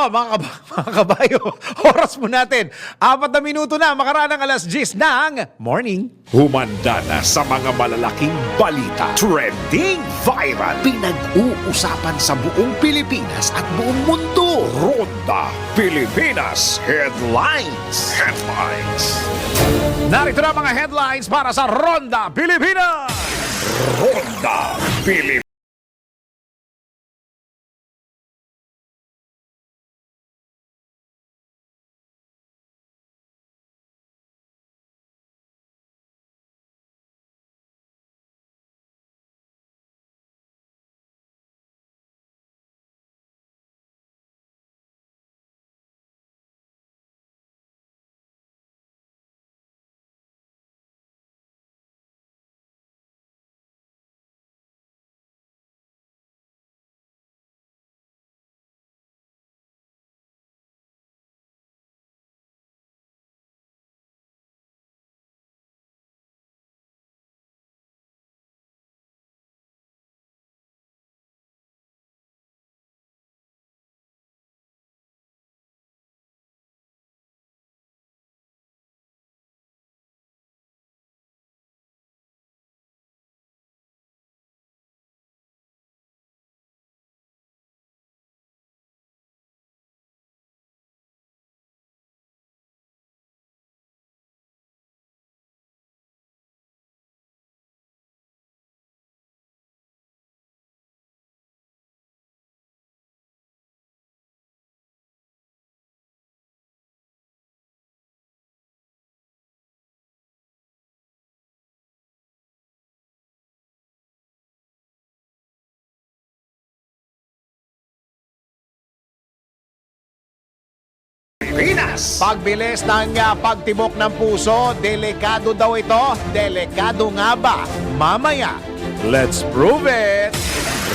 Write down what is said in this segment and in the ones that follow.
Mga kabayo, oras mo natin. 4 na minuto na, makaraan ng alas 10 ng morning. Humanda na sa mga malalaking balita. Trending viral. Pinag-uusapan sa buong Pilipinas at buong mundo. Ronda Pilipinas Headlines. Narito na mga headlines para sa Ronda Pilipinas. Ronda Pilipinas. Pagbilis ng pagtibok ng puso, delikado daw ito. Delikado nga ba? Mamaya, let's prove it!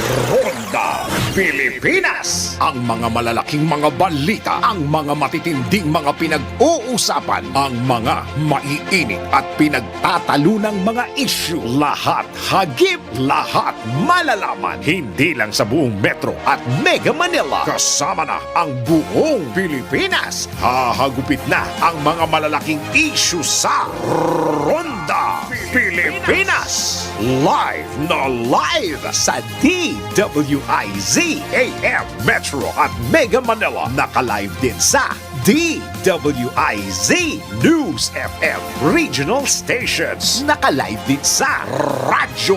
Ronda Pilipinas. Ang mga malalaking mga balita, ang mga matitinding mga pinag-uusapan, ang mga maiinit at pinagtatalunang mga issue. Lahat hagip, lahat malalaman. Hindi lang sa buong Metro at Mega Manila. Kasama na ang buong Pilipinas. Hahagupit na ang mga malalaking issue sa Ronda Pilipinas. Live na live sa DWIZ AM Metro at Mega Manila. Naka-live din sa DWIZ News FM Regional Stations. Naka-live din sa Radyo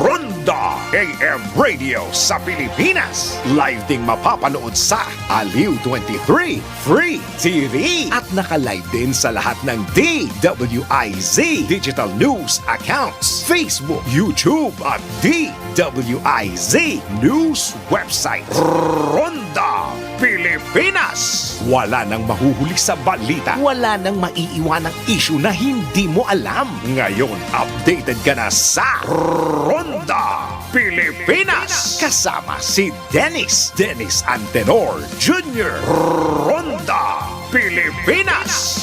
Ronda AM Radio sa Pilipinas. Live ding mapapanood sa Aliw 23 Free TV. At naka-live din sa lahat ng DWIZ Digital News accounts, Facebook, YouTube at DWIZ News website. Ronda Pilipinas. Wala nang mahuhuli sa balita. Wala nang maiiwanang issue na hindi mo alam. Ngayon, updated ka na sa Ronda Pilipinas. Kasama si Dennis Antenor Jr. Ronda Pilipinas.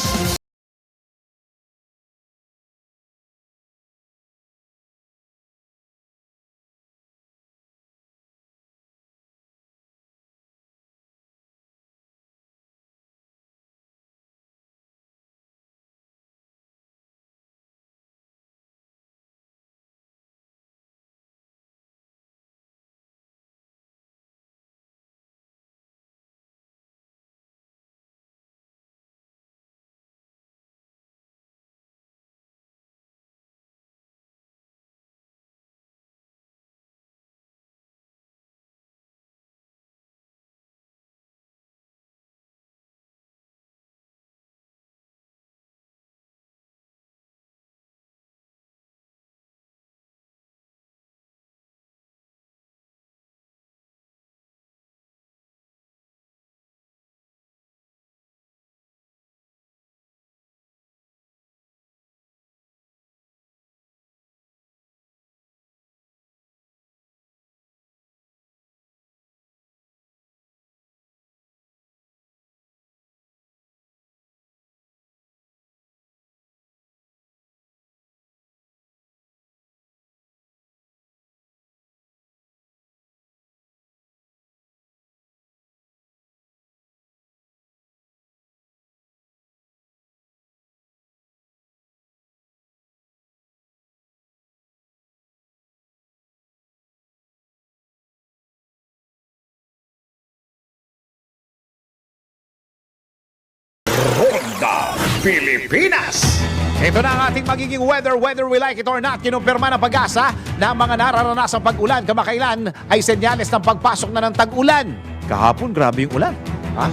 Magda Pilipinas! Ito na ang ating magiging weather, whether we like it or not. Kinumpirma ng Pag-asa na ang mga nararanasang pag-ulan kamakailan ay senyales ng pagpasok na ng tag-ulan. Kahapon, grabe yung ulan. Ha?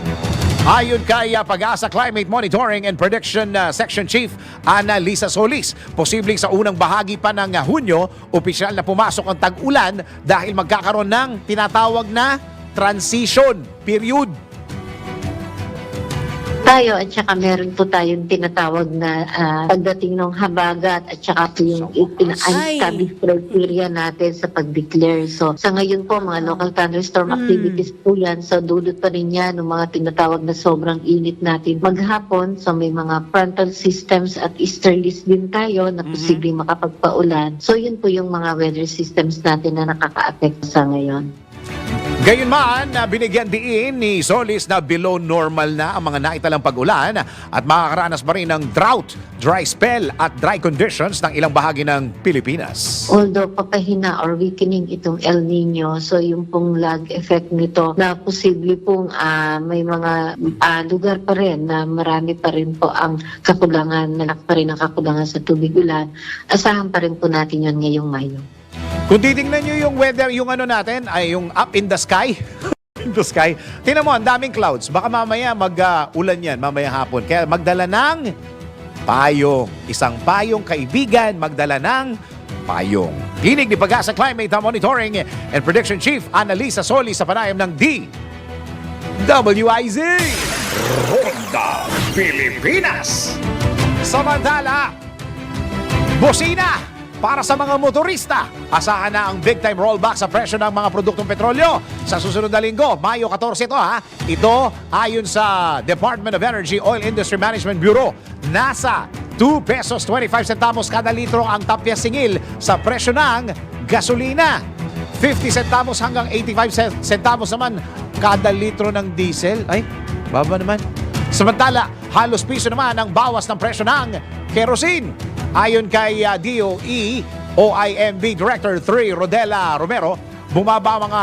Ayon kay Pag-asa Climate Monitoring and Prediction Section Chief Ana Lisa Solis, posibleng sa unang bahagi pa ng Hunyo, opisyal na pumasok ang tag-ulan dahil magkakaroon ng tinatawag na transition period. Tayo at saka meron po tayong tinatawag na pagdating ng habagat at saka po yung established criteria natin sa pag-declare. So sa ngayon po mga local thunderstorm activities po yan. So dulot pa rin yan ng mga tinatawag na sobrang init natin maghapon. So may mga frontal systems at easterlies din tayo na posibleng makapagpaulan. So yun po yung mga weather systems natin na nakaka-affect sa ngayon. Gayunman, binigyan diin ni Solis na below normal na ang mga naitalang pag-ulan at makakaranas pa rin ng drought, dry spell at dry conditions ng ilang bahagi ng Pilipinas. Although papahina or weakening itong El Nino, so yung pong lag effect nito na posible pong may mga lugar pa rin na marami pa rin po ang kakulangan, malaki pa rin ang kakulangan sa tubig ulan. Asahan pa rin po natin yun ngayong Mayo. Kung titingnan nyo yung weather, yung ano natin, ay yung up in the sky. In the sky. Tingnan mo, ang daming clouds. Baka mamaya mag-ulan yan, mamaya hapon. Kaya magdala ng payong. Isang payong kaibigan, magdala ng payong. Tinig ni Pag-asa Climate Monitoring and Prediction Chief Annalisa Solis sa panayam ng DWIZ. Ronda Pilipinas! Samantala, busina! Para sa mga motorista, asahan na ang big-time rollback sa presyo ng mga produktong petrolyo sa susunod na linggo, Mayo 14 ito ha. Ito ayon sa Department of Energy Oil Industry Management Bureau. Nasa 2 pesos 25 centavos kada litro ang tapya singil sa presyo ng gasolina. 50 centavos hanggang 85 centavos naman kada litro ng diesel. Ay, baba naman. Samantala, halos piso naman ang bawas ng presyo ng kerosene. Ayon kay DOE OIMB Director 3 Rodela Romero, bumaba mga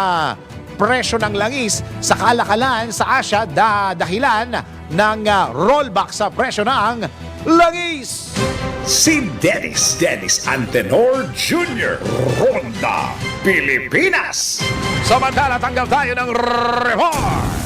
presyo ng langis sa kalakalan sa Asia dahilan ng rollback sa presyo ng langis. Si Dennis Antenor Jr. Ronda Pilipinas! Samantala, tanggal tayo ng report.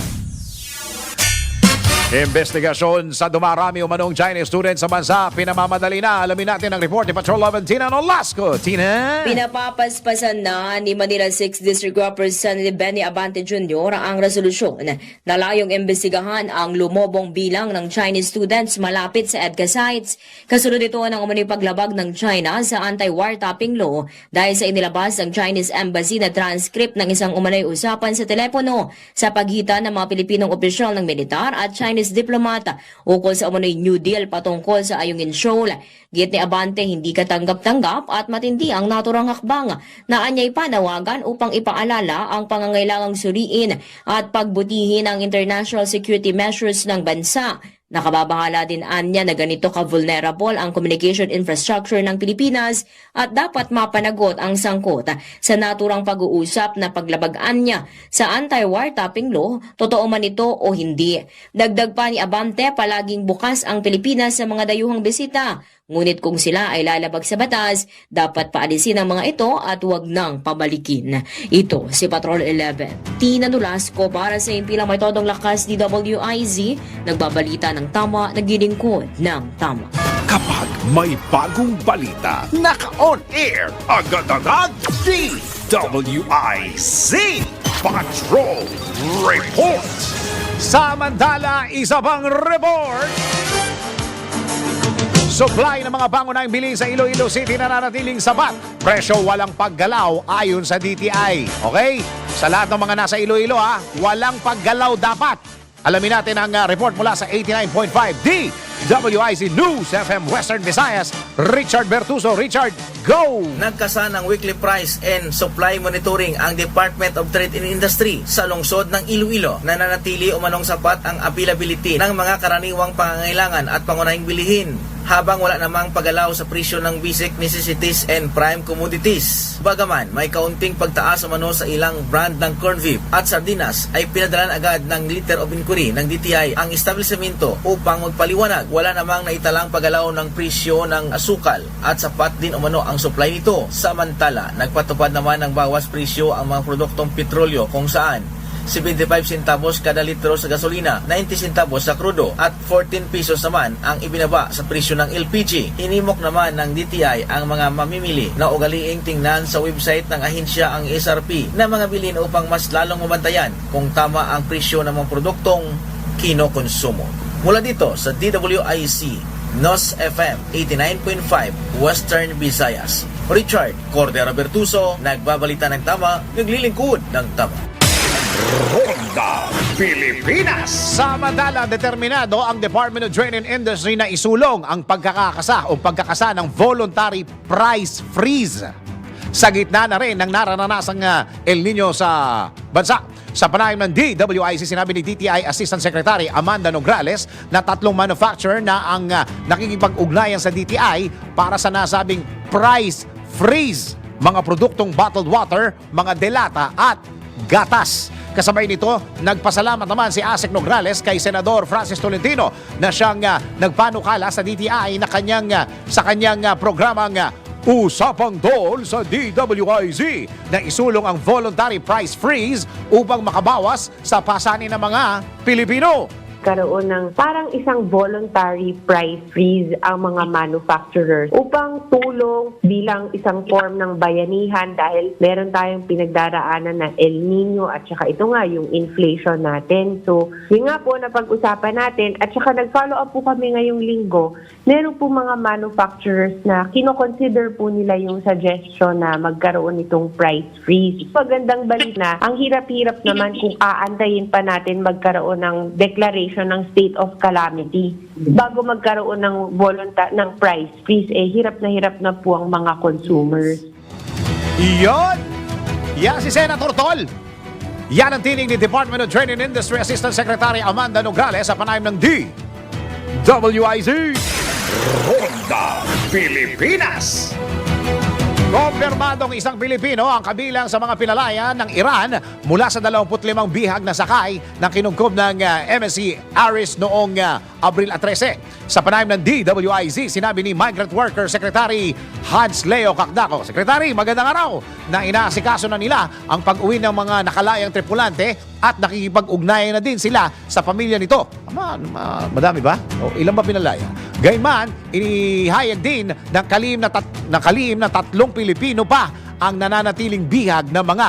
Investigasyon sa dumarami umanong Chinese students sa bansa, pinamamadali na. Alamin natin ang report ni Patrol 11 Tina Nolasco. Tina? Pinapapaspasan na ni Manila 6th District Representative Benny Abante Jr. ang resolusyon na layong imbestigahan ang lumobong bilang ng Chinese students malapit sa EDCA sites. Kasunod ito ng umano'y paglabag ng China sa anti-wiretapping law dahil sa inilabas ng Chinese Embassy na transcript ng isang umano'y usapan sa telepono sa pagitan ng mga Pilipinong opisyal ng militar at Chinese diplomata ukol sa umano'y New Deal patungkol sa Ayungin Shoal. Git ni Abante, hindi katanggap-tanggap at matindi ang naturang hakbang na anya'y panawagan upang ipaalala ang pangangailangang suriin at pagbutihin ang international security measures ng bansa. Nakababahala din anya na ganito ka-vulnerable ang communication infrastructure ng Pilipinas at dapat mapanagot ang sangkot sa naturang pag-uusap na paglabagan niya sa anti-wiretapping law, totoo man ito o hindi. Dagdag pa ni Abante, palaging bukas ang Pilipinas sa mga dayuhang bisita. Ngunit kung sila ay lalabag sa batas, dapat paalisin ang mga ito at huwag nang pabalikin. Ito si Patrol 11. Tina Nolasco para sa impilang may todong lakas DWIZ, nagbabalita ng tama, naglilingkod ng tama. Kapag may bagong balita, naka-on air, agad-agad, DWIZ Patrol Report! Samantala, isa pang report. Supply ng mga pangunahing bili sa Iloilo City nananatiling sapat. Presyo walang paggalaw ayon sa DTI. Okay? Sa lahat ng mga nasa Iloilo walang paggalaw dapat. Alamin natin ang report mula sa 89.5 DWIZ News FM Western Visayas. Richard Bertuso. Richard, go! Nagkasa ng weekly price and supply monitoring ang Department of Trade and Industry sa lungsod ng Iloilo na nanatili umanong sapat ang availability ng mga karaniwang pangangailangan at pangunahing bilihin. habang wala namang paggalaw sa presyo ng basic necessities and prime commodities. Bagaman may kaunting pagtaas umano sa ilang brand ng corned beef at sardinas, ay pinadalan agad ng letter of inquiry ng DTI ang establishmento upang magpaliwanag. Wala namang naitalang paggalaw ng presyo ng asukal at sapat din umano ang supply nito. Samantala, nagpatupad naman ng bawas presyo ang mga produktong petrolyo kung saan 75 centavos kada litro sa gasolina, 90 centavos sa krudo at 14 pesos naman ang ibinaba sa presyo ng LPG. Inimok naman ng DTI ang mga mamimili na ugaliing tingnan sa website ng ahensya ang SRP na mga bilhin upang mas lalong mabantayan kung tama ang presyo ng mga produktong kinokonsumo. Mula dito sa DWIC NOS FM 89.5 Western Visayas, Richard Cordero Bertuso, nagbabalita ng tama, naglilingkod ng tama. Ronda Pilipinas. Samantala, determinado ang Department of Trade and Industry na isulong ang pagkakasa ng voluntary price freeze. Sa gitna na rin ng naranasang El Nino sa bansa. Sa panayam ng DWIC, sinabi ni DTI Assistant Secretary Amanda Nograles na 3 manufacturer na ang nakikipag-ugnayan sa DTI para sa nasabing price freeze. Mga produktong bottled water, mga delata at gatas. Kasabay nito, nagpasalamat naman si Asek Nograles kay Senador Francis Tolentino na siyang nagpanukala sa DTI na sa kanyang programang Usapang Tol sa DWIZ na isulong ang voluntary price freeze upang makabawas sa pasanin ng mga Pilipino. Karoon ng parang isang voluntary price freeze ang mga manufacturers upang tulong bilang isang form ng bayanihan dahil meron tayong pinagdaraanan na El Nino at saka ito nga yung inflation natin. So, yun nga po na pag-usapan natin at saka nag-follow up po kami ngayong linggo, meron po mga manufacturers na kinoconsider po nila yung suggestion na magkaroon itong price freeze. Magandang balik na, ang hirap-hirap naman kung aantayin pa natin magkaroon ng declaration ng state of calamity bago magkaroon ng ng price freeze, hirap na po ang mga consumers. Iyon! Yan si Senator Tol! Yan ang tinig ni Department of Trade and Industry Assistant Secretary Amanda Nograles sa panayam ng DWIZ. Ronda Pilipinas. Kumpirmadong isang Pilipino ang kabilang sa mga pinalaya ng Iran mula sa 25 bihag na sakay ng kinungkob ng MSC Aris noong Abril 13. Sa panayam ng DWIZ, sinabi ni Migrant Worker Secretary Hans Leo Kakdako, Secretary, magandang araw, na inaasikaso na nila ang pag-uwi ng mga nakalayang tripulante at nakikipag-ugnayan na din sila sa pamilya nito. Madami ba? O ilan ba pinalaya? Gayman, inihayag din ng kalihim na 3 Pilipino pa ang nananatiling bihag ng mga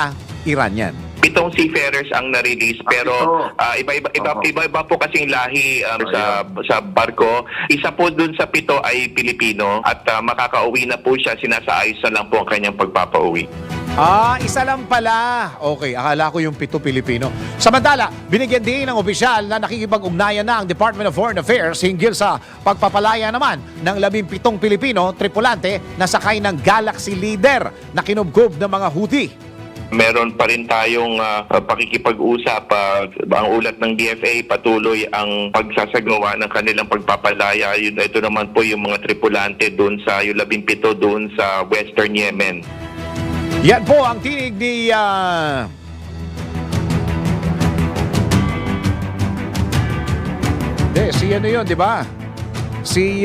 Iranian. 7 seafarers ang na-release pero iba po kasing lahi sa barko. Isa po dun sa 7 ay Pilipino at makakauwi na po siya. Sinasaayos na lang po ang kanyang pagpapauwi. Isa lang pala. Okay, akala ko yung 7 Pilipino. Samantala, binigyan din ng opisyal na nakikipag-ugnayan na ang Department of Foreign Affairs hinggil sa pagpapalaya naman ng 17 Pilipino tripulante na sakay ng Galaxy Leader na kinubkob ng mga Houthi. Meron pa rin tayong pakikipag-usap. Ang ulat ng DFA, patuloy ang pagsasagawa ng kanilang pagpapalaya. Ito naman po yung mga tripulante doon sa yung 17 doon sa Western Yemen. Yan po ang tinig ni si ano yun, di ba? Si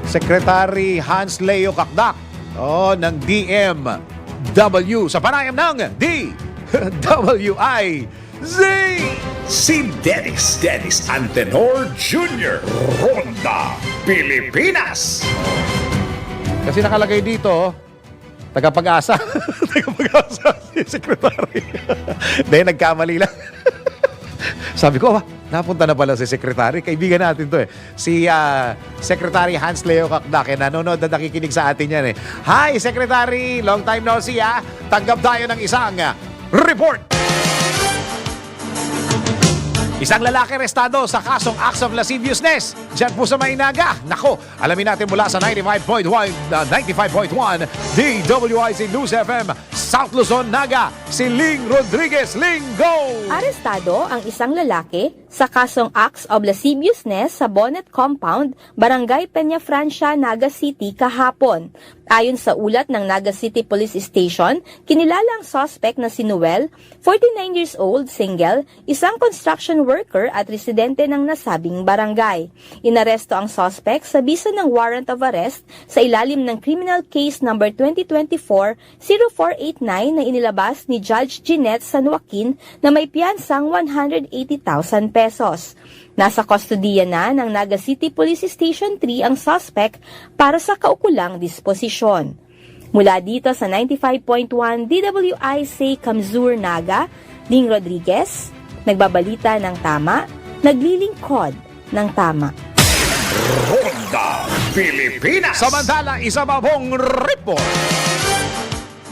Secretary Hans Leo Kakdak ng DMW sa panayam ng DWIZ. Si Dennis Antenor Jr. Ronda Pilipinas. Kasi nakalagay dito, tagapag-asa. Tagapag-asa si Secretary. Dahil nagkamali lang. Sabi ko, napunta na pala si Secretary. Kaibigan natin to Si Secretary Hans Leo Kakdak. Nanonood at nakikinig sa atin yan Hi, Secretary! Long time no see Tanggap tayo ng isang report. Isang lalaki arestado sa kasong acts of lasciviousness diyan po sa Mainaga. Nako, alamin natin mula sa 95.1 DWIZ News FM South Luzon, Naga, si Ling Rodriguez. Ling, go! Arestado ang isang lalaki sa kasong acts of lasciviousness sa Bonnet Compound, Barangay Peña Francia, Naga City kahapon. Ayon sa ulat ng Naga City Police Station, kinilala ang suspect na si Noel, 49 years old, single, isang construction worker at residente ng nasabing barangay. Inaresto ang suspect sa bisa ng warrant of arrest sa ilalim ng criminal case number 2024-0489 na inilabas ni Judge Jeanette San Joaquin na may piyansang 180,000 pesos. Nasa kustodiya na ng Naga City Police Station 3 ang suspect para sa kaukulang disposisyon. Mula dito sa 95.1 DWIC Kamzur Naga, Ding Rodriguez, nagbabalita ng tama, naglilingkod ng tama. Ronda Pilipinas. Samantala, isa pa pong report.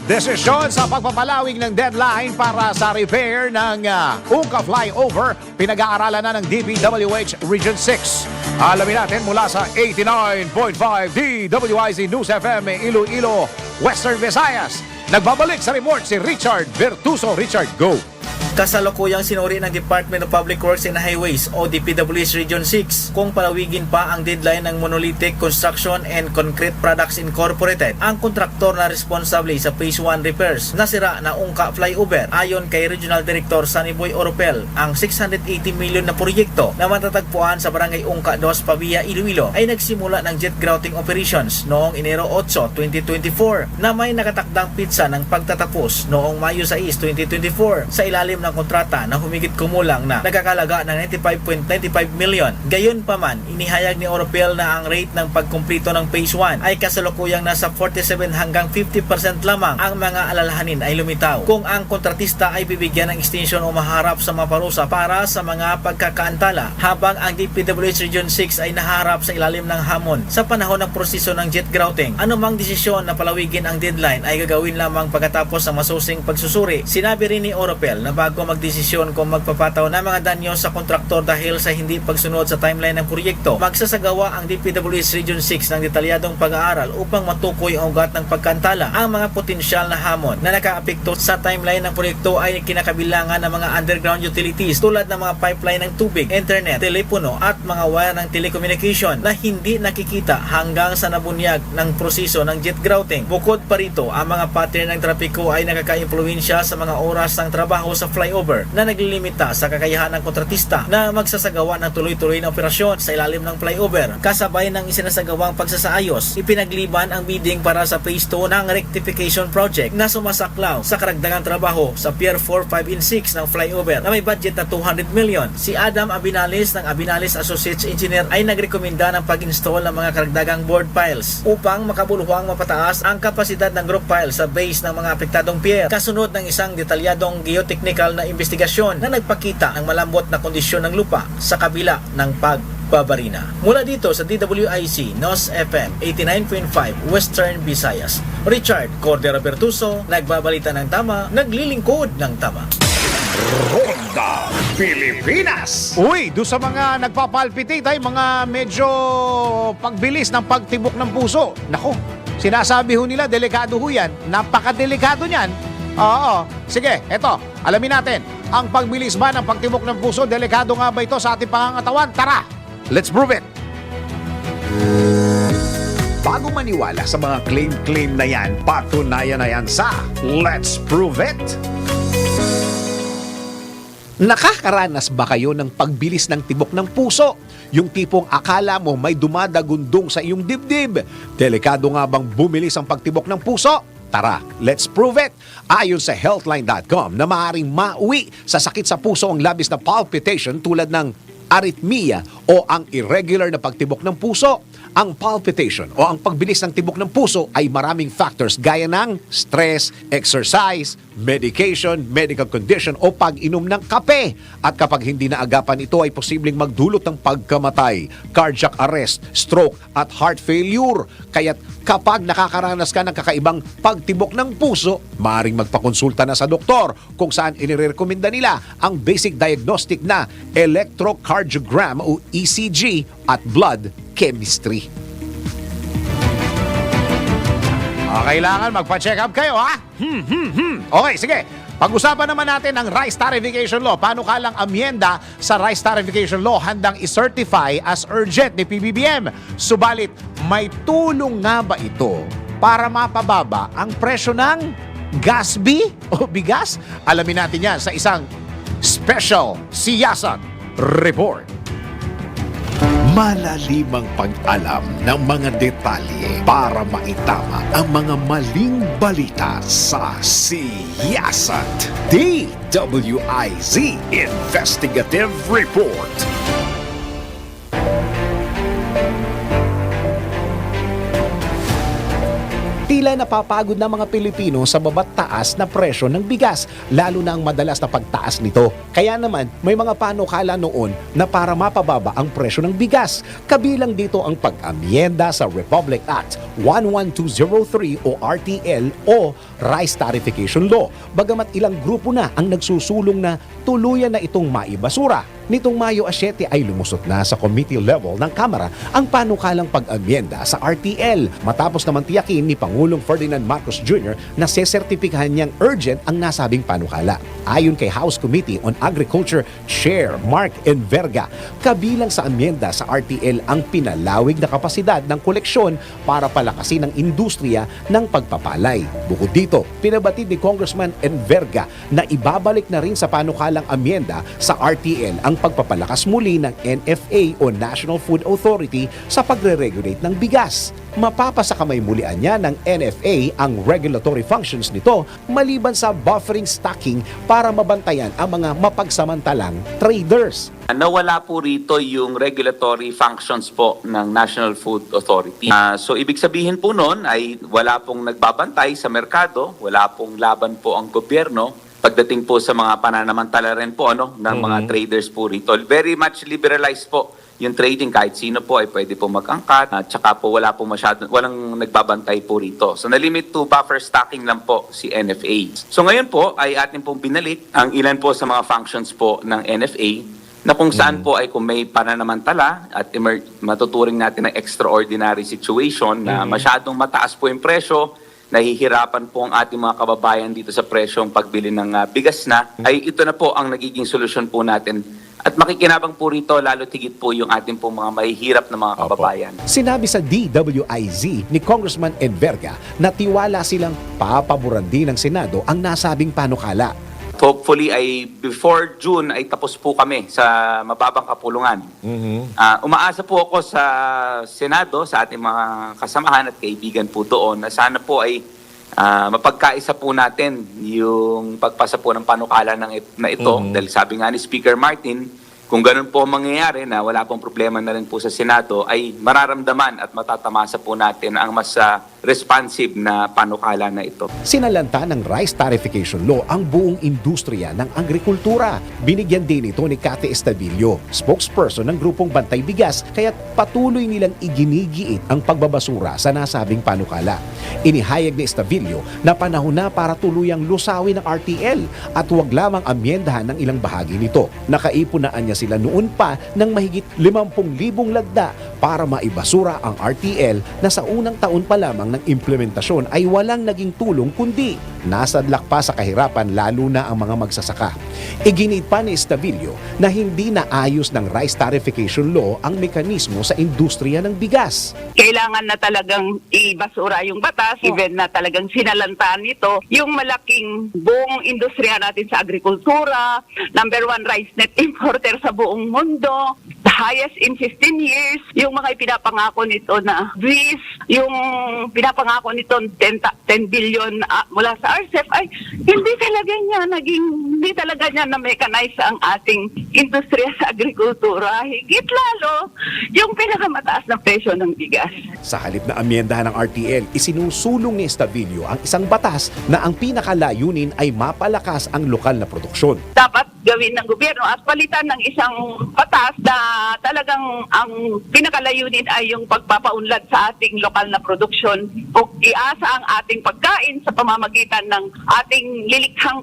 Desisyon sa pagpapalawig ng deadline para sa repair ng Ungka Flyover, pinag-aaralan na ng DPWH Region 6. Alamin natin mula sa 89.5 DWIC News FM Iloilo, Western Visayas. Nagbabalik sa report si Richard Bertuso. Richard, go! Kasalukuyang sinuri ng Department of Public Works and Highways o DPWH Region 6 kung palawigin pa ang deadline ng Monolithic Construction and Concrete Products Incorporated, ang kontraktor na responsable sa Phase 1 repairs nasira na Ungka Flyover. Ayon kay Regional Director Sunnyboy Oropel, ang 680 million na proyekto na matatagpuan sa Barangay Ungka 2, Pavia, Iloilo ay nagsimula ng jet grouting operations noong Enero 8, 2024 na may nakatakdang pitsa ng pagtatapos noong Mayo 6, 2024 sa ilalim ng kontrata na humigit kumulang na nagkakalaga ng 95.95 million. Gayon pa man, inihayag ni Oropel na ang rate ng pagkumplito ng Phase 1 ay kasalukuyang nasa 47 hanggang 50% lamang. Ang mga alalahanin ay lumitaw kung ang kontratista ay bibigyan ng extension o maharap sa maparusa para sa mga pagkakaantala, habang ang DPWH Region 6 ay naharap sa ilalim ng hamon sa panahon ng proseso ng jet grouting. Anumang desisyon na palawigin ang deadline ay gagawin lamang pagkatapos ng masusing pagsusuri. Sinabi rin ni Oropel na bago magdesisyon kung magpapataw ng mga danyo sa kontraktor dahil sa hindi pagsunod sa timeline ng proyekto, magsasagawa ang DPWH Region 6 ng detalyadong pag-aaral upang matukoy ang ugat ng pagkantala. Ang mga potensyal na hamon na nakaapekto sa timeline ng proyekto ay kinakabilangan ng mga underground utilities tulad ng mga pipeline ng tubig, internet, telepono at mga wire ng telecommunication na hindi nakikita hanggang sa nabunyag ng proseso ng jet grouting. Bukod pa rito, ang mga pattern ng trapiko ay nakaka-impluwensya sa mga oras ng trabaho sa flyover na naglilimita sa kakayahan ng kontratista na magsasagawa ng tuloy-tuloy na operasyon sa ilalim ng flyover. Kasabay ng isinasagawang pagsasaayos, ipinagliban ang bidding para sa Phase 2 ng rectification project na sumasaklaw sa karagdagang trabaho sa Pier 4, 5 and 6 ng flyover na may budget na 200 million. Si Adam Abinales ng Abinales Associates Engineer ay nagrekomenda ng pag-install ng mga karagdagang board piles upang makabuluhang mapataas ang kapasidad ng group pile sa base ng mga apektadong pier, kasunod ng isang detalyadong geotechnical na investigasyon na nagpakita ng malambot na kondisyon ng lupa sa kabila ng pagbabarina. Mula dito sa DWIC NOS FM 89.5 Western Visayas, Richard Cordero Bertuso, nagbabalita ng tama, naglilingkod ng tama. Ronda Pilipinas. Uy, doon sa mga nagpapalpitate ay mga medyo pagbilis ng pagtibok ng puso. Nako, sinasabi ho nila, delikado ho yan. Napakadelikado niyan. Oo. Sige, eto, alamin natin. Ang pagbilis ba ng pagtibok ng puso, delikado nga ba ito sa ating pangangatawan? Tara, let's prove it. Bago maniwala sa mga claim-claim na yan, patunayan na yan sa Let's Prove It. Nakakaranas ba kayo ng pagbilis ng tibok ng puso? Yung tipong akala mo may dumadagundong sa iyong dibdib. Delikado nga bang bumilis ang pagtibok ng puso? Tara, let's prove it! Ayon sa healthline.com na maaaring mauwi sa sakit sa puso ang labis na palpitation tulad ng arrhythmia o ang irregular na pagtibok ng puso. Ang palpitation o ang pagbilis ng tibok ng puso ay maraming factors gaya ng stress, exercise, medication, medical condition o pag-inom ng kape. At kapag hindi naagapan ito ay posibleng magdulot ng pagkamatay, cardiac arrest, stroke at heart failure. Kaya't kapag nakakaranas ka ng kakaibang pagtibok ng puso, maaaring magpakonsulta na sa doktor kung saan inirekomenda nila ang basic diagnostic na electrocardiogram o ECG at blood chemistry. Kailangan magpa-check up kayo, ha? Okay, sige. Pag-usapan naman natin ang Rice Tariffication Law. Paano kalang amyenda sa Rice Tariffication Law handang i-certify as urgent ni PBBM? Subalit, may tulong nga ba ito para mapababa ang presyo ng gasbi o bigas? Alamin natin yan sa isang special siyasan report. Malalimang pag-alam ng mga detalye para maitama ang mga maling balita sa Siyasat. DWIZ Investigative Report. Tila napapagod na mga Pilipino sa baba't taas na presyo ng bigas, lalo na ang madalas na pagtaas nito. Kaya naman, may mga panukala noon na para mapababa ang presyo ng bigas. Kabilang dito ang pag-amyenda sa Republic Act 11203 o RTL o Rice Tariffication Law. Bagamat ilang grupo na ang nagsusulong na tuluyan na itong maibasura. Nitong Mayo 7 ay lumusot na sa committee level ng Kamara ang panukalang pag-amyenda sa RTL matapos naman tiyakin ni Pangulong Ferdinand Marcos Jr. na sesertipikahan niyang urgent ang nasabing panukala. Ayon kay House Committee on Agriculture Chair Mark Enverga, kabilang sa amyenda sa RTL ang pinalawig na kapasidad ng koleksyon para palakasin ang industriya ng pagpapalay. Bukod dito, pinabatid ni Congressman Enverga na ibabalik na rin sa panukalang amyenda sa RTL ang pagpapalakas muli ng NFA o National Food Authority sa pagre-regulate ng bigas. Mapapasakamay mulian niya ng NFA ang regulatory functions nito maliban sa buffering stocking para mabantayan ang mga mapagsamantalang traders. Nawala po rito yung regulatory functions po ng National Food Authority. So ibig sabihin po noon ay wala pong nagbabantay sa merkado, wala pong laban po ang gobyerno pagdating po sa mga pananamantala rin po ng mga traders po rito. Very much liberalized po yung trading, kahit sino po ay pwede po mag-angkat at saka po walang nagbabantay po rito. So nalimit to buffer stocking lang po si NFA. So ngayon po ay atin pong binalik ang ilan po sa mga functions po ng NFA na kung saan po ay kung may pananamantala at matuturing natin ng extraordinary situation na masyadong mataas po yung presyo, nahihirapan po ang ating mga kababayan dito sa presyong pagbili ng bigas na, ay ito na po ang nagiging solusyon po natin. At makikinabang po rito lalo tigit po yung ating po mga mahihirap na mga kababayan. Sinabi sa DWIZ ni Congressman Enverga na tiwala silang papaboran din ng Senado ang nasabing panukala. Hopefully ay before June ay tapos po kami sa mababang kapulungan. Umaasa po ako sa Senado, sa ating mga kasamahan at kaibigan po doon na sana po ay mapagkaisa po natin yung pagpasa po ng panukala na ito. Dahil sabi nga ni Speaker Martin, kung ganun po mangyayari na wala pong problema na rin po sa Senado, ay mararamdaman at matatamasa po natin ang mas responsive na panukala na ito. Sinalanta ng Rice Tariffication Law ang buong industriya ng agrikultura. Binigyan din ito ni Cathy Estavillo, spokesperson ng grupong Bantay Bigas, kaya't patuloy nilang iginigiit ang pagbabasura sa nasabing panukala. Inihayag ni Estavillo na panahon na para tuluyang lusawin ng RTL at huwag lamang amyendahan ng ilang bahagi nito. Nakaipunaan niya sila noon pa ng mahigit 50,000 lagda para maibasura ang RTL na sa unang taon pa lamang ng implementasyon ay walang naging tulong kundi nasadlak pa sa kahirapan lalo na ang mga magsasaka. Iginit pa ni Estavillo na hindi naayos ng Rice Tariffication Law ang mekanismo sa industriya ng bigas. Kailangan na talagang ibasura yung batas, even na talagang sinalantaan nito yung malaking buong industriya natin sa agrikultura, number 1 rice net importer sa buong mundo, the highest in 15 years, yung mga ipinapangako nito na BRIS, yung pinapangako nito 10 billion mula sa RCEP, ay hindi talaga niya na-mechanize ang ating industriya sa agrikultura. Higit lalo yung pinakamataas na presyo ng bigas. Sa halip na amyendahan ng RTL, isinusulong ni Estavillo ang isang batas na ang pinakalayunin ay mapalakas ang lokal na produksyon. Dapat gawin ng gobyerno at palitan ng isang batas na talagang ang pinakalayunin ay yung pagpapaunlad sa ating lokal na produksyon o iasa ang ating pagkain sa pamamagitan ng ating lilikhang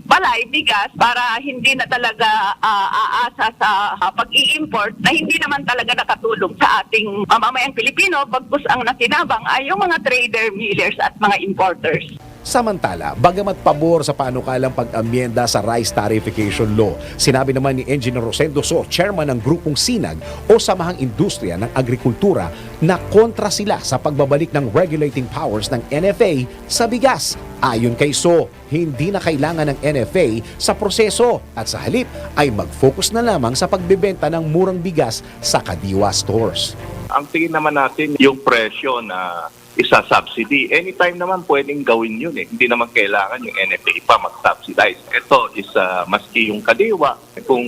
palay, bigas, para hindi na talaga aasa sa pag-i-import na hindi naman talaga nakatulong sa ating mamamayang Pilipino, bagkus ang nakinabang ay yung mga trader, millers at mga importers. Samantala, bagamat pabor sa panukalang pag-amyenda sa Rice Tariffication Law, sinabi naman ni Engineer Rosendo So, chairman ng grupong SINAG o Samahang Industriya ng Agrikultura, na kontra sila sa pagbabalik ng regulating powers ng NFA sa bigas. Ayon kay So, hindi na kailangan ng NFA sa proseso at sa halip ay mag-focus na lamang sa pagbebenta ng murang bigas sa kadiwa stores. Ang tingin naman natin yung presyo na isa-subsidy. Anytime naman pwedeng gawin yun eh. Hindi naman kailangan yung NFA pa mag-subsidize. Ito is maski yung kadiwa, kung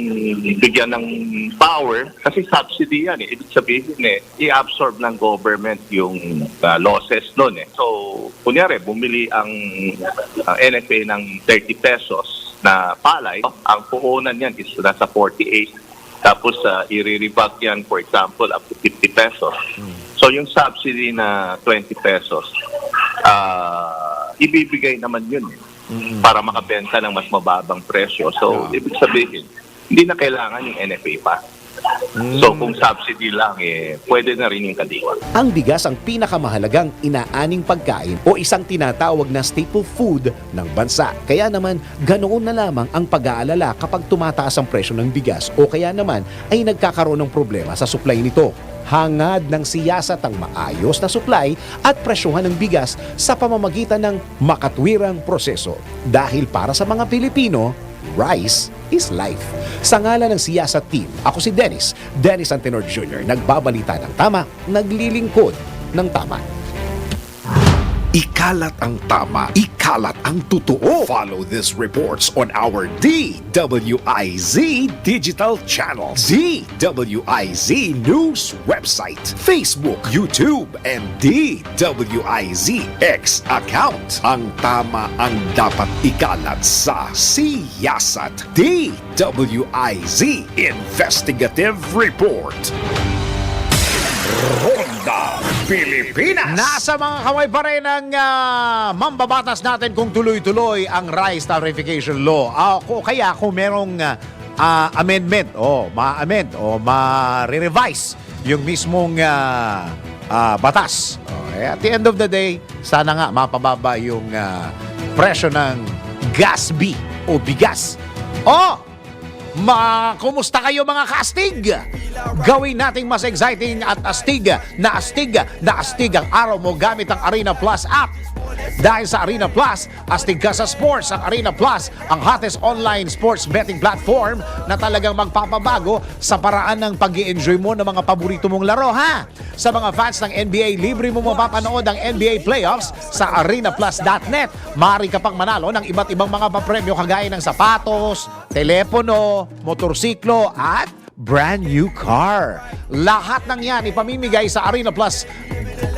bigyan ng power, kasi subsidy yan eh. Ibig sabihin i-absorb ng government yung losses doon eh. So, kunyari, bumili ang NFA ng 30 pesos na palay, ang puhunan yan is nasa 48. Tapos i-rebug yan, for example, up to 50 pesos. So yung subsidy na 20 pesos, ibibigay naman yun para makabenta ng mas mababang presyo. So ibig sabihin, hindi na kailangan yung NFA pa. So kung subsidy lang, pwede na rin yung kadiwa. Ang bigas ang pinakamahalagang inaaning pagkain o isang tinatawag na staple food ng bansa. Kaya naman, ganoon na lamang ang pag-aalala kapag tumataas ang presyo ng bigas o kaya naman ay nagkakaroon ng problema sa supply nito. Hangad ng siyasat ang maayos na supply at presyohan ng bigas sa pamamagitan ng makatwirang proseso. Dahil para sa mga Pilipino, rice is life. Sa ngalan ng siyasat team, ako si Dennis Antenor Jr., nagbabalita ng tama, naglilingkod ng tama. Ikalat ang tama, ikalat ang totoo. Follow these reports on our DWIZ digital channel, DWIZ News website, Facebook, YouTube, and DWIZ X account. Ang tama ang dapat ikalat sa siyasat. DWIZ Investigative Report. Ronda Pilipinas. Nasa mga kamay pa rin ang mambabatas natin kung tuloy-tuloy ang Rice Tariffication Law. Kaya kung merong amendment o ma-amend o ma-revise yung mismong batas. At the end of the day, sana nga mapababa yung presyo ng gas B o bigas. Kumusta kayo mga kastig? Gawin nating mas exciting at astig ang araw mo gamit ang Arena Plus app. Dahil sa Arena Plus, astig ka sa sports. Ang Arena Plus, ang hottest online sports betting platform na talagang magpapabago sa paraan ng pag-i-enjoy mo ng mga paborito mong laro, ha? Sa mga fans ng NBA, libre mo mapapanood ang NBA playoffs sa arenaplus.net. Maaari ka pang manalo ng iba't ibang mga papremyo kagaya ng sapatos, telepono, motorsiklo at brand new car. Lahat ng yan ipamimigay sa Arena Plus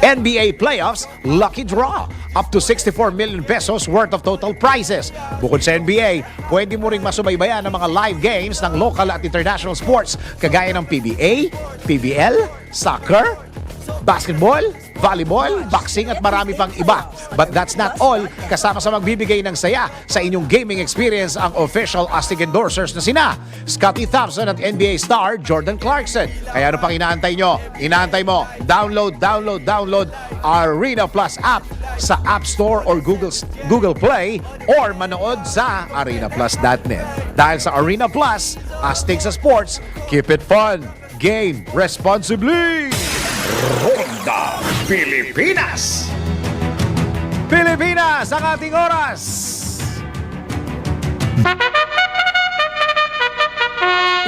NBA Playoffs Lucky Draw. Up to 64 million pesos worth of total prizes. Bukod sa NBA, pwede mo ring masubaybayan ng mga live games ng local at international sports kagaya ng PBA, PBL, soccer, basketball, volleyball, boxing at marami pang iba. But that's not all. Kasama sa magbibigay ng saya sa inyong gaming experience ang official Astig endorsers na sina Scottie Thompson at NBA star Jordan Clarkson. Kaya ano pang inaantay nyo? Inaantay mo, download Arena Plus app sa App Store or Google Play or manood sa arenaplus.net. Dahil sa Arena Plus, astig sa sports, keep it fun. Game responsibly. Ronda Pilipinas. Pilipinas, ang ating oras.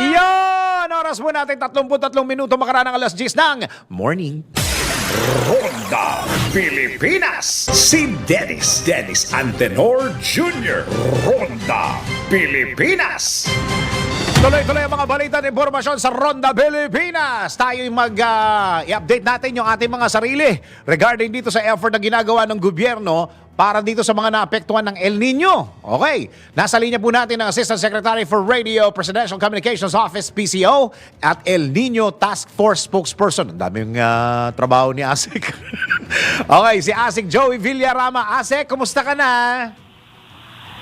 Iyon! Oras mo natin 33 minuto makaraan ng alas 10 ng morning. Ronda Pilipinas. Si Dennis Antenor Jr. Ronda Pilipinas. Tuloy-tuloy ang mga balita at impormasyon sa Ronda Pilipinas. Tayo'y i-update natin yung ating mga sarili regarding dito sa effort na ginagawa ng gobyerno para dito sa mga naapektuhan ng El Nino. Okay, nasa linya po natin ang Assistant Secretary for Radio Presidential Communications Office, PCO, at El Nino Task Force Spokesperson. Ang daming trabaho ni Asik. Okay, si Asik Joey Villarama. Asik, kumusta ka na?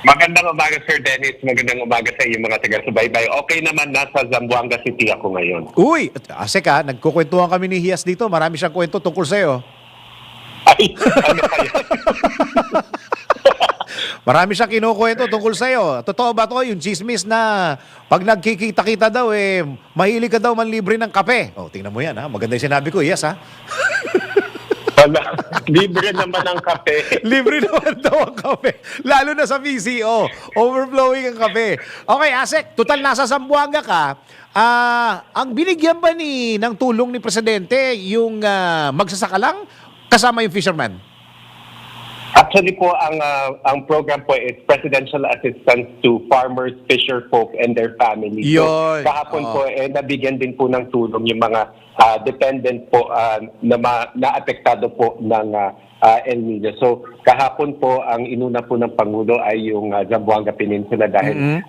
Magandang umaga, Sir Dennis. Magandang umaga sa iyo mga taga-subaybay. Okay naman, nasa Zamboanga City ako ngayon. Uy, Asik nagkukwentuhan kami ni Hias dito. Marami siyang kwento tungkol sa'yo. Ay, ano kaya? Marami siyang kinukwento tungkol sa'yo. Totoo ba to yung chismis na pag nagkikita-kita daw, mahilig ka daw manlibre ng kape? Oh, tingnan mo yan, ha? Maganda yung sinabi ko, yes, ha? Wala. Libre naman ang kape. Libre naman daw ang kape. Lalo na sa PCO. Overflowing ang kape. Okay, Asek, total nasa Zamboanga ka. Ang binigyan ba ng tulong ni Presidente yung magsasaka lang kasama yung fisherman? Actually po, ang program po is Presidential Assistance to Farmers, Fisherfolk, and their families. Yun. So, kahapon po, nabigyan din po ng tulong yung mga dependent po na apektado po ng El Nino. So, kahapon po, ang inuna po ng Pangulo ay yung Zamboanga Peninsula dahil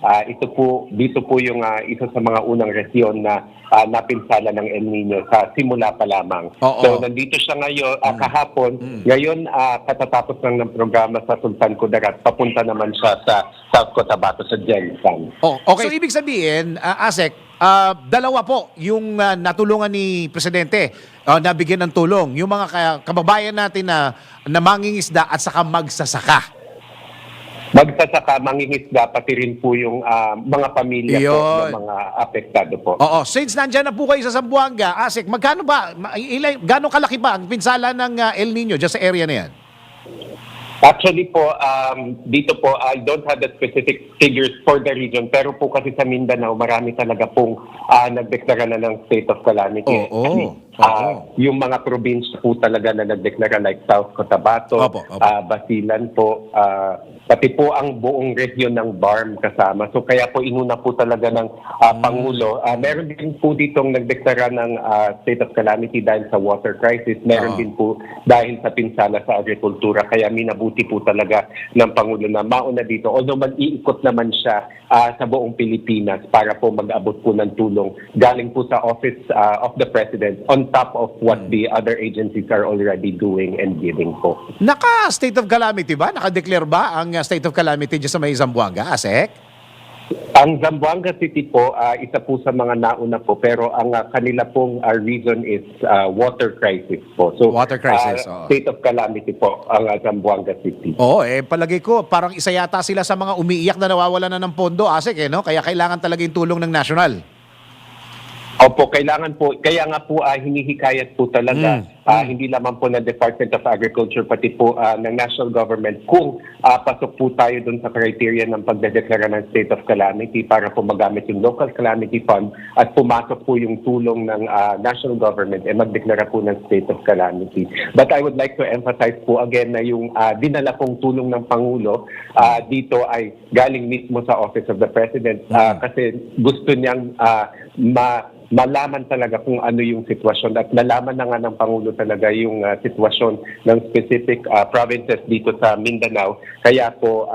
dito po yung isa sa mga unang resyon na napinsala ng El Nino sa simula pa lamang. Oo. So, nandito siya ngayon, kahapon. Ngayon, katatapos lang ng programa sa Sultan Kudarat, papunta naman siya sa South Cotabato, sa Jensan. Oh, okay. So, ibig sabihin, Asek, dalawa po yung natulungan ni Presidente nabigyan ng tulong. Yung mga kababayan natin na mangingisda at saka magsasaka. Magsasaka, mangingisda, pati rin po yung mga pamilya po ng mga apektado po. Oo. Since nandyan na po kayo sa Zamboanga, Asek, magkano ba, gano'ng kalaki ba ang pinsala ng El Nino dyan sa area na yan? Actually po, dito po, I don't have the specific figures for the region, pero po kasi sa Mindanao, marami talaga pong nagdeklara na ng state of calamity. Yung mga probinsya po talaga na nagdeklara like South Cotabato, Basilan po, pati po ang buong region ng BARM kasama. So kaya po inuna po talaga ng Pangulo. Meron din po ditong nagdeklara ng state of calamity dahil sa water crisis. Meron din po dahil sa pinsala sa agrikultura. Kaya minabuti po talaga ng Pangulo na mauna dito. Although mag-iikot naman siya sa buong Pilipinas para po mag-abot po ng tulong galing po sa Office of the President on top of what the other agencies are already doing and giving po. Naka-state of calamity ba? Naka-declare ba ang state of calamity dyan sa may Zamboanga, Asek? Ang Zamboanga City po, isa po sa mga nauna po, pero ang kanila pong reason is water crisis po. So, Water crisis, state of calamity po ang Zamboanga City. Oo, palagay ko, parang isa yata sila sa mga umiiyak na nawawala na ng pondo, Asek, no? Kaya kailangan talaga yung tulong ng national. Opo, kailangan po. Kaya nga po hinihikayat po talaga, hindi lamang po ng Department of Agriculture, pati po ng national government kung pasok po tayo dun sa criteria ng pagdedeklara ng state of calamity para po magamit yung local calamity fund at pumasok po yung tulong ng national government magdeklara po ng state of calamity. But I would like to emphasize po again na yung dinala pong tulong ng Pangulo dito ay galing mismo sa Office of the President kasi gusto niyang malaman talaga kung ano yung sitwasyon at nalaman na nga ng Pangulo talaga yung sitwasyon ng specific provinces dito sa Mindanao. Kaya po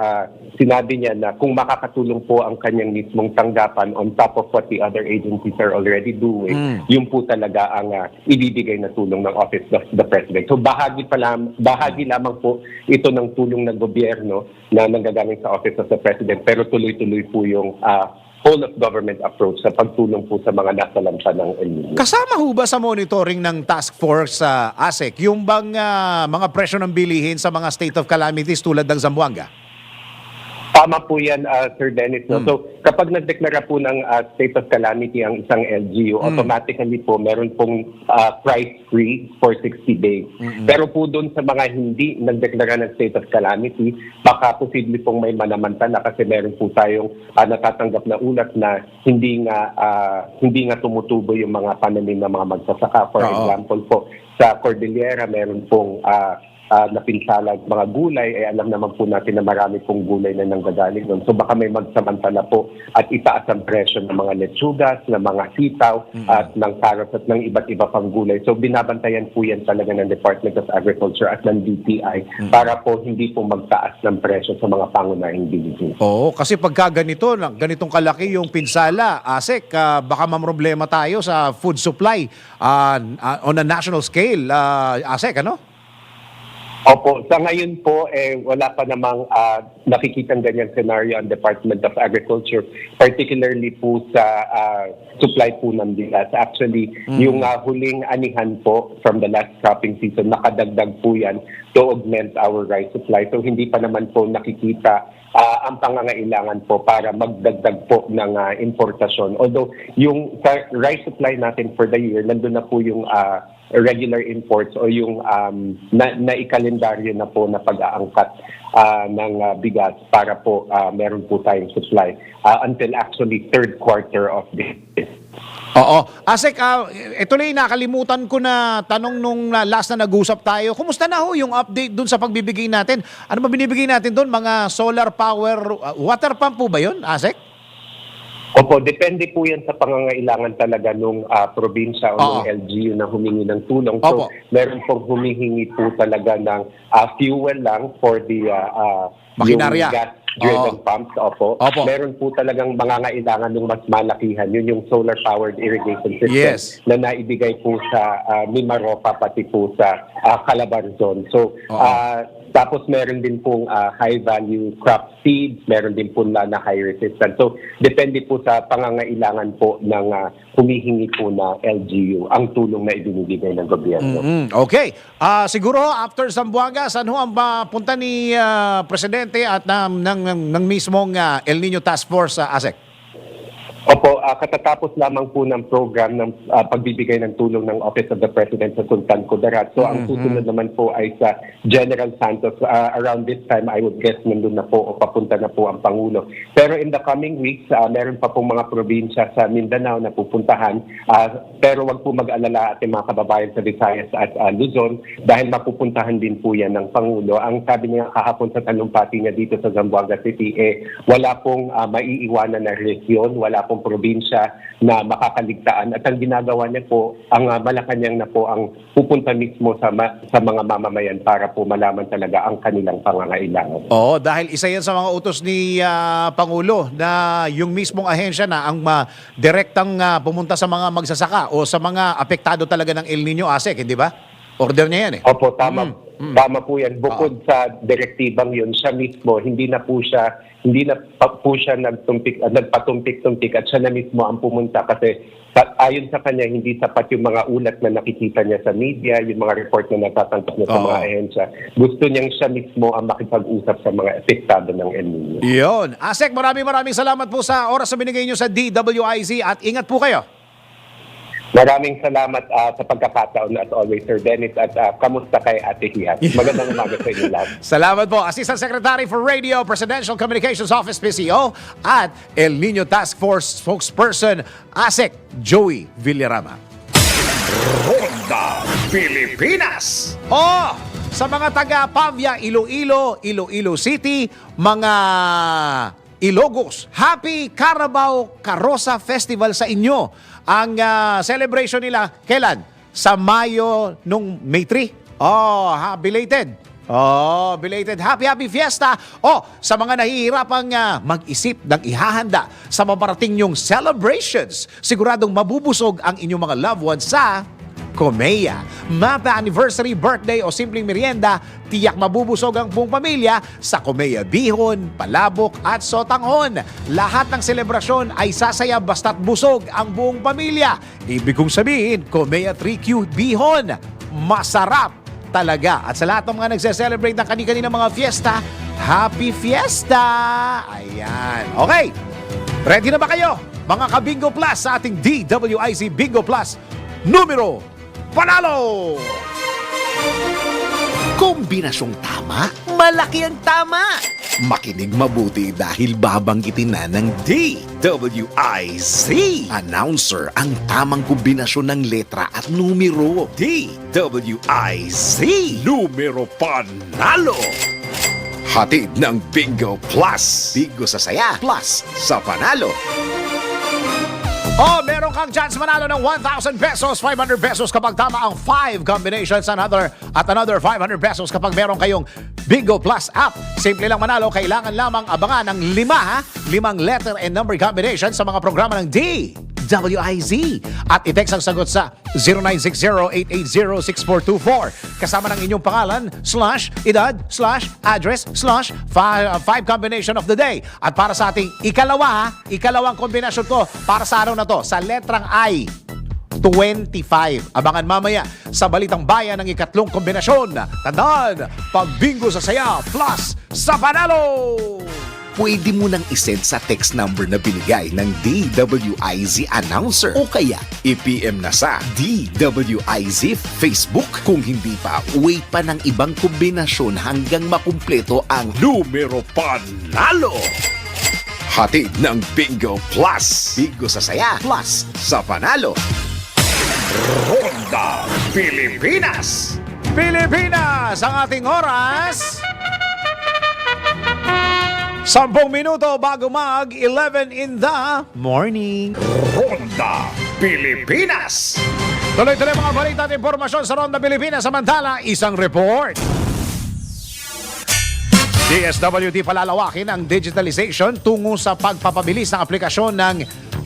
sinabi niya na kung makakatulong po ang kanyang mismong tanggapan on top of what the other agencies are already doing, yun po talaga ang ibibigay na tulong ng Office of the President. So bahagi lamang po ito ng tulong ng gobyerno na nanggagaling sa Office of the President, pero tuloy-tuloy po yung whole of government approach sa pagtulong po sa mga nasalanta ng El Nino. Kasama ho ba sa monitoring ng task force ASEC yung bang mga presyo ng bilihin sa mga state of calamities tulad ng Zamboanga? Tama po yan, Sir Dennis. No? So, kapag nagdeklara po ng state of calamity ang isang LGU, automatically po meron pong price freeze for 60 days. Pero po doon sa mga hindi nagdeklara ng state of calamity, baka posible pong may manamantala kasi meron po tayong natatanggap na ulat na hindi nga tumutubo yung mga pananim ng mga magsasaka. For example po, sa Cordillera meron pong napinsala mga gulay, alam naman po natin na marami pong gulay na nanggagaling doon. So baka may magsamantala po at itaas ang presyo ng mga lechugas, ng mga sitaw, at ng carrots at ng iba't iba pang gulay. So binabantayan po yan talaga ng Department of Agriculture at ng DTI para po hindi po magtaas ng presyo sa mga pangunahing bilihin. Oo, kasi pagka ganitong kalaki yung pinsala, ASEC, baka mamroblema tayo sa food supply on a national scale, ASEC, ano? Opo, sa ngayon po, wala pa namang nakikitang ganyan scenario ang Department of Agriculture, particularly po sa supply po ng bigas. Actually, yung huling anihan po from the last cropping season, nakadagdag po yan to augment our rice supply. So hindi pa naman po nakikita ang pangangailangan po para magdagdag po ng importasyon. Although yung sa rice supply natin for the year, nandun na po yung regular imports o yung naikalendaryo na po na pag-aangkat ng bigas para po meron po tayong supply until actually third quarter of this. Oo. Asek, ito na yung nakalimutan ko na tanong nung last na nag-usap tayo. Kumusta na ho yung update dun sa pagbibigay natin? Ano ba binibigay natin dun? Mga solar power, water pump po ba yun, Asek? Opo, depende po yan sa pangangailangan talaga nung probinsya o nung LGU na humingi ng tulong. Opo. So, meron pong humihingi po talaga ng fuel lang for the Makinarya. yung gas-driven pumps. Opo. Opo. Meron po talagang mangangailangan ng mas malakihan. Yun yung solar-powered irrigation system Yes. na naibigay po sa Mimaropa pati po sa Calabarzon. So, tapos meron din pong high-value crop seeds, meron din po na high resistance. So, depende po sa pangangailangan po ng humihingi po na LGU ang tulong na ibinibigay ng gobyerno. Okay. Siguro after Zamboanga, saan ho ang punta ni Presidente at ng mismong El Nino Task Force, Asek? Opo, katatapos lamang po ng program ng pagbibigay ng tulong ng Office of the President sa Sultan Kudarat. So ang susunod naman po ay sa General Santos. Around this time, I would guess nandun na po o papunta na po ang Pangulo. Pero in the coming weeks, meron pa pong mga probinsya sa Mindanao na pupuntahan. Pero wag po mag-alala ating mga kababayan sa Visayas at Luzon dahil mapupuntahan din po yan ng Pangulo. Ang sabi niya kahapon sa talumpati niya dito sa Zamboanga City, wala pong maiiwanan na rehiyon, wala pong probinsya na makakaligtaan at ang ginagawa niya po, ang Malacanang na po ang pupunta mismo sa mga mamamayan para po malaman talaga ang kanilang pangangailangan. Oo, dahil isa yan sa mga utos ni Pangulo na yung mismong ahensya na ang direktang pumunta sa mga magsasaka o sa mga apektado talaga ng El Nino, Asek, hindi ba? Order niya yan eh. Opo, tama. Tama po yan. Bukod sa direktibang yun, siya mismo, hindi na po siya nagpatumpik-tumpik at siya na mismo ang pumunta kasi ayon sa kanya, hindi sapat yung mga ulat na nakikita niya sa media, yung mga report na natatanggap niya sa mga ahensya. Gusto niyang siya mismo ang makipag-usap sa mga apektado ng El Nino. Yun. Asek, maraming salamat po sa oras na binigay niyo sa DWIZ at ingat po kayo. Maraming salamat sa pagkakataon as always, Sir Dennis, at kamusta kay Ate Hiat. Magandang umaga sa inyo lahat. Salamat po. Assistant Secretary for Radio, Presidential Communications Office, PCO, at El Nino Task Force Spokesperson, Asek Joey Villarama. Ronda Pilipinas. Sa mga taga Pavia, Iloilo, Iloilo City, mga Ilogos, Happy Carabao Karosa Festival sa inyo. Ang celebration nila, kailan? Sa Mayo nung May 3. Belated. Belated happy fiesta. Sa mga nahihirapang mag-isip ng ihahanda sa maparating yung celebrations, siguradong mabubusog ang inyong mga loved ones sa Comea. Mapa anniversary, birthday o simpleng merienda, tiyak mabubusog ang buong pamilya sa Comea Bihon, Palabok at Sotanghon. Lahat ng selebrasyon ay sasaya basta't busog ang buong pamilya. Ibig kong sabihin, Comea 3Q Bihon, masarap talaga. At sa lahat ng mga nagse-celebrate ng kani-kanina mga fiesta, Happy Fiesta! Ayan. Okay, ready na ba kayo? Mga ka-Bingo Plus sa ating DWIZ Bingo Plus numero Panalo! Kombinasyong tama, malaki ang tama. Makinig mabuti dahil babanggitin na ng DWIZ. Announcer ang tamang kombinasyon ng letra at numero. DWIZ. Numero Panalo. Hatid ng Bingo Plus. Bingo sa saya, plus sa panalo. Meron kang chance manalo ng 1,000 pesos, 500 pesos kapag tama ang 5 combinations, another 500 pesos kapag meron kayong Bingo Plus app. Simple lang manalo, kailangan lamang abangan ng 5 letter and number combination sa mga programa ng DWIZ. At i-text ang sagot sa 0960-880-6424. Kasama ng inyong pangalan, /edad, /address, /5 combination of the day. At para sa ating ikalawang kombinasyon ko para sa araw na to, sa letrang I, 25. Abangan mamaya sa Balitang Bayan ng ikatlong kombinasyon. Tandaan, pag bingo sa saya plus sa panalo! Pwede mo nang isend sa text number na binigay ng DWIZ announcer o kaya i-PM na sa DWIZ Facebook. Kung hindi pa, wait pa ng ibang kombinasyon hanggang makumpleto ang numero panalo. Hatid ng Bingo Plus. Bingo sa saya plus sa panalo. Ronda Pilipinas. Pilipinas, ang ating oras. 10 minuto bago mag 11 in the morning. Ronda Pilipinas. Tuloy-tuloy mga balita at impormasyon sa Ronda Pilipinas. Samantala, isang report. DSWD palalawakin ang digitalization tungo sa pagpapabilis ng aplikasyon ng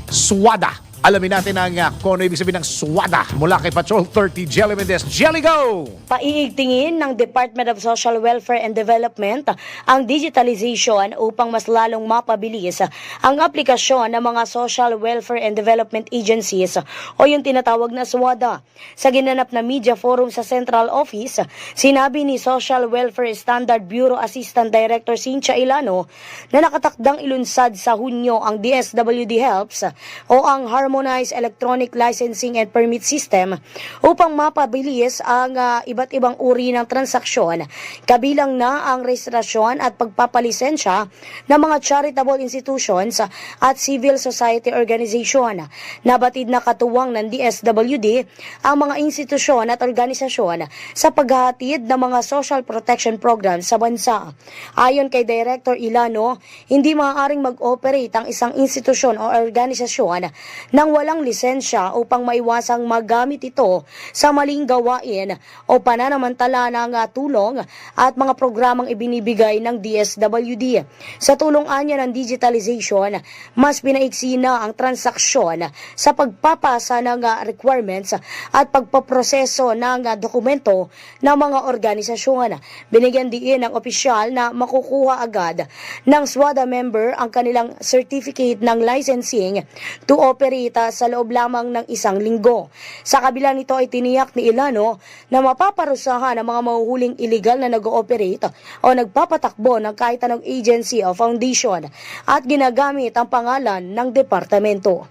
SWADA. Alamin natin kung ano ibig sabihin ng SWADA mula kay Patrol 30 Jelly Mendez. Jelly, go! Paiigtingin ng Department of Social Welfare and Development ang digitalization upang mas lalong mapabilis ang aplikasyon ng mga Social Welfare and Development Agencies o yung tinatawag na SWADA. Sa ginanap na media forum sa Central Office, sinabi ni Social Welfare Standard Bureau Assistant Director Cynthia Ilano na nakatakdang ilunsad sa Hunyo ang DSWD Helps o ang Harmonized Electronic Licensing and Permit System upang mapabilis ang iba't ibang uri ng transaksyon, kabilang na ang rehistrasyon at pagpapalisensya ng mga charitable institutions at civil society organization. Nabatid na katuwang ng DSWD ang mga institusyon at organisasyon sa paghahatid ng mga social protection programs sa bansa. Ayon kay Director Ilano, hindi maaaring mag-operate ang isang institusyon o organisasyon nang walang lisensya upang maiwasang magamit ito sa maling gawain o pananamantala ng tulong at mga programang ibinibigay ng DSWD. Sa tulong anya ng digitalization, mas pinaiksi na ang transaksyon sa pagpapasa ng requirements at pagpaproseso ng dokumento ng mga organisasyon. Binigyan diin ng opisyal na makukuha agad ng SWADA member ang kanilang certificate ng licensing to operate sa loob lamang ng isang linggo. Sa kabila nito ay tiniyak ni Ilano na mapaparusahan ang mga mahuhuling illegal na nag-ooperate o nagpapatakbo ng kahit anong agency o foundation at ginagamit ang pangalan ng departamento.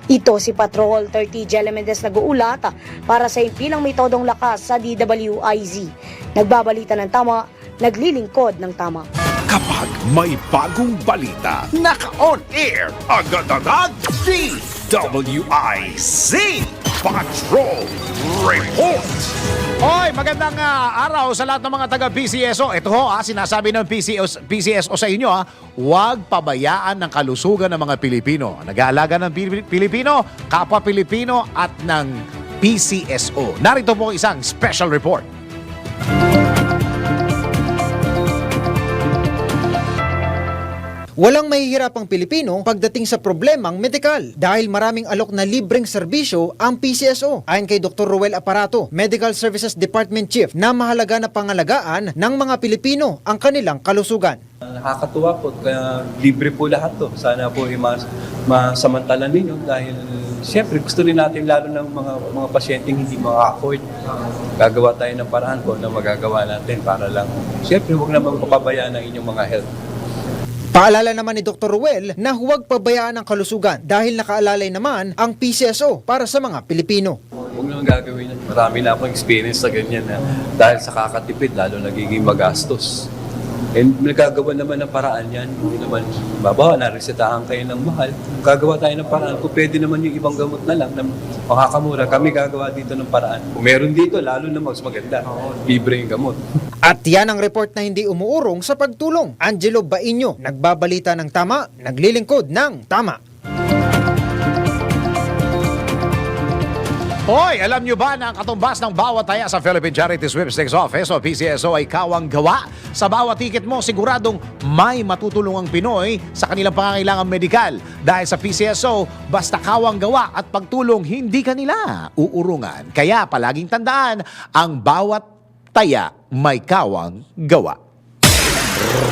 Ito si Patrol 30 Jelly Mendez nag-uulat para sa impilang may todong lakas sa DWIZ. Nagbabalita ng tama, naglilingkod ng tama. Kapag may bagong balita, naka-on air, agad-agad, DWIZ Patrol Report. Oy, magandang araw sa lahat ng mga taga-PCSO. Ito ho, sinasabi ng PCSO sa inyo, huwag pabayaan ng kalusugan ng mga Pilipino. Nag-aalaga ng Pilipino, kapwa Pilipino at ng PCSO. Narito po isang special report. Walang mahihirapang Pilipino pagdating sa problemang medikal dahil maraming alok na libreng serbisyo ang PCSO. Ayon kay Dr. Ruel Aparato, Medical Services Department Chief, na mahalaga na pangalagaan ng mga Pilipino ang kanilang kalusugan. Nakakatuwa po, kaya libre po lahat to. Sana po masamantalan ninyo dahil siyempre gusto rin natin lalo ng mga pasyenteng hindi maka-afford. Gagawa tayo ng paraan po na magagawa natin para lang siyempre huwag naman papabayaan ang inyong mga health. Paalala naman ni Dr. Ruel na huwag pabayaan ang kalusugan dahil nakaalalay naman ang PCSO para sa mga Pilipino. Huwag naman gagawin yan. Marami na akong experience sa ganyan na dahil sa kakatipid lalo nagiging magastos. And nagagawa naman ng paraan yan. Hindi naman babawa, naresetahan kayo ng mahal. Gagawa tayo ng paraan. Kung pwede naman yung ibang gamot na lang na makakamura, kami gagawa dito ng paraan. Kung meron dito, lalo na mas maganda. Libre yung gamot. At yan ang report na hindi umuurong sa pagtulong. Angelo Bainyo, nagbabalita ng tama, naglilingkod ng tama. Hoy, alam nyo ba na ang katumbas ng bawat taya sa Philippine Charity Sweepstakes Office o PCSO ay kawang gawa? Sa bawat ticket mo, siguradong may matutulungang Pinoy sa kanilang pangangailangan medikal. Dahil sa PCSO, basta kawang gawa at pagtulong, hindi kanila uurungan. Kaya palaging tandaan, ang bawat taya may kawang gawa.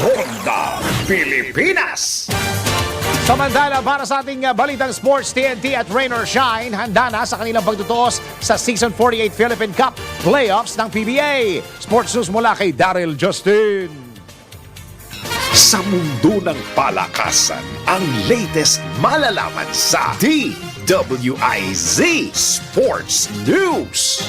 Ronda Pilipinas. Samantala, para sa ating balitang sports, TNT at Rain or Shine handa na sa kanilang pagtutuos sa Season 48 Philippine Cup Playoffs ng PBA. Sports news mula kay Daryl Justin. Sa mundo ng palakasan, ang latest malalaman sa DWIZ Sports News.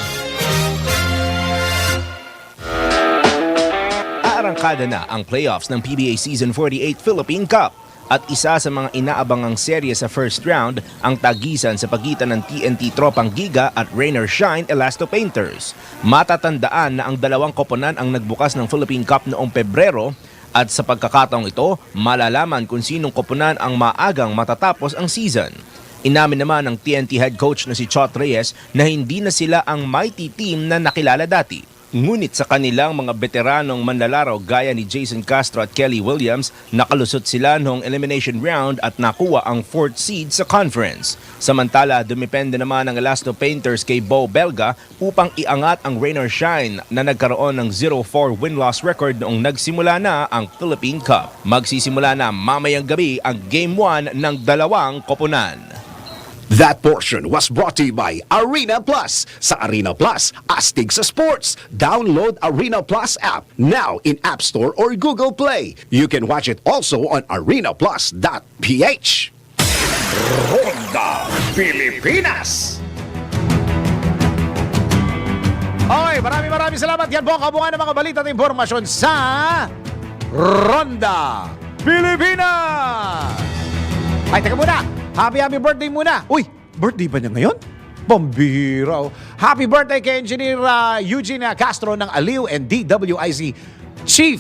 Aarangkada na ang playoffs ng PBA Season 48 Philippine Cup. At isa sa mga inaabangang serye sa first round ang tagisan sa pagitan ng TNT Tropang Giga at Rain or Shine Elasto Painters. Matatandaan na ang dalawang koponan ang nagbukas ng Philippine Cup noong Pebrero at sa pagkakataong ito, malalaman kung sinong koponan ang maagang matatapos ang season. Inamin naman ng TNT head coach na si Chot Reyes na hindi na sila ang mighty team na nakilala dati. Ngunit sa kanilang mga veteranong manlalaro gaya ni Jason Castro at Kelly Williams, nakalusot sila noong elimination round at nakuha ang 4th seed sa conference. Samantala, dumepende naman ang Elasto Painters kay Bo Belga upang iangat ang Rain or Shine na nagkaroon ng 0-4 win-loss record noong nagsimula na ang Philippine Cup. Magsisimula na mamayang gabi ang Game 1 ng dalawang koponan. That portion was brought to you by Arena Plus. Sa Arena Plus, astig sa sports. Download Arena Plus app now in App Store or Google Play. You can watch it also on arenaplus.ph. Ronda Pilipinas. Okay, maraming salamat. Yan po ang kabungan ng mga balita at impormasyon sa Ronda Pilipinas. Ay, teka muna. Happy birthday muna. Uy, birthday ba niya ngayon? Pambihira. Oh. Happy birthday kay Engineer Eugene Castro ng Aliw and DWIZ Chief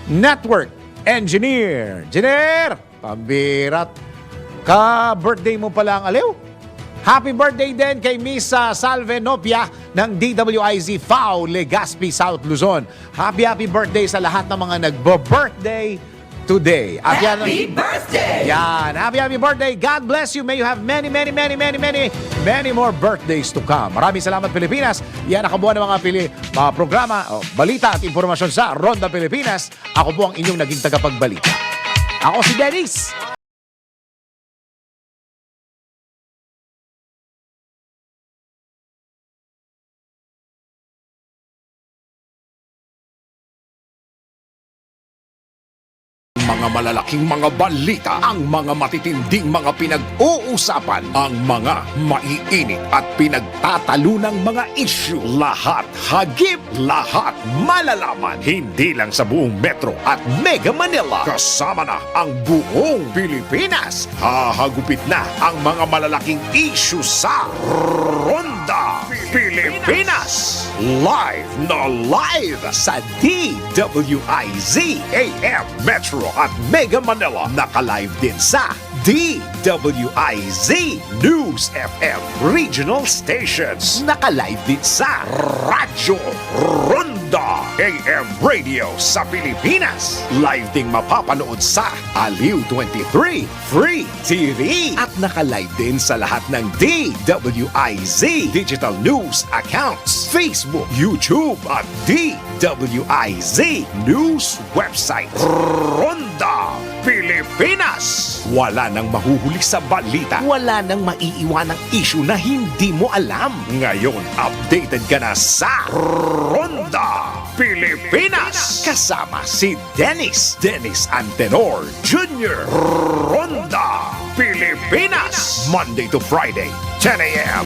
Network Engineer. Engineer, pambirat. Ka-birthday mo pala ang Aliw? Happy birthday din kay Miss Salve Nopia ng DWIZ FAO Legazpi, South Luzon. Happy birthday sa lahat ng mga nagbo-birthday today. At happy birthday! Yan. Happy birthday. God bless you. May you have many more birthdays to come. Maraming salamat, Pilipinas. Yan ang kabuuan ng mga programa, balita at impormasyon sa Ronda Pilipinas. Ako po ang inyong naging tagapagbalita. Ako si Dennis. Mga malalaking mga balita, ang mga matitinding mga pinag-uusapan, ang mga maiinit at pinagtatalunang mga issue. Lahat hagip, lahat malalaman. Hindi lang sa buong Metro at Mega Manila. Kasama na ang buong Pilipinas. Hahagupit na ang mga malalaking issue sa Ronda Pilipinas. Live na live sa DWIZ AM Metro at Mega Manila. Naka-live din sa DWIZ News FM Regional Stations. Naka-live din sa Radyo Ronda AM Radio sa Pilipinas. Live ding mapapanood sa Aliw 23 Free TV. At naka-live din sa lahat ng DWIZ Digital News accounts, Facebook, YouTube at DWIZ News website. Ronda Pilipinas. Wala nang mahuhuli sa balita. Wala nang maiiwanang issue na hindi mo alam. Ngayon, updated ka na sa Ronda Pilipinas. Kasama si Dennis Antenor Jr. Ronda Pilipinas. Monday to Friday, 10 a.m.